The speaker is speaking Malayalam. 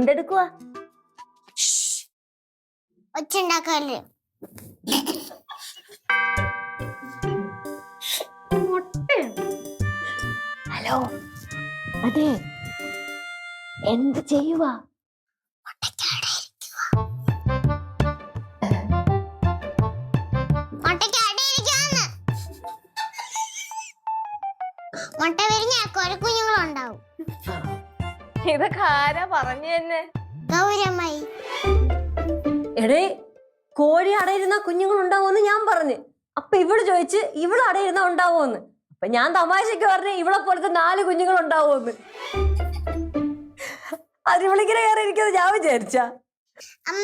എന്തെടുക്കുവാ? ഒച്ചുണ്ടാക്കല്ലേ? ഹലോ, അതെ, എന്ത് ചെയ്യുവാ? മുട്ട വിരിഞ്ഞ കുഞ്ഞുങ്ങളുണ്ടാവും. ഇതൊക്കെ ആരാ പറഞ്ഞു തന്നെ? ഗൗരമ്മായി. എടേ, കോഴി അടയിരുന്ന കുഞ്ഞുങ്ങൾ ഉണ്ടാവുമെന്ന് ഞാൻ പറഞ്ഞു. അപ്പൊ ഇവള് ചോദിച്ച് ഇവള് അടയിരുന്ന ഉണ്ടാവുമെന്ന്. അപ്പൊ ഞാൻ തമാശക്ക് പറഞ്ഞു ഇവളെ പോലത്തെ 4 കുഞ്ഞുങ്ങൾ ഉണ്ടാവുമെന്ന്. അത് ഇവളിങ്ങനെ കയറി ഇരിക്കുന്നത് ഞാൻ വിചാരിച്ച. അമ്മ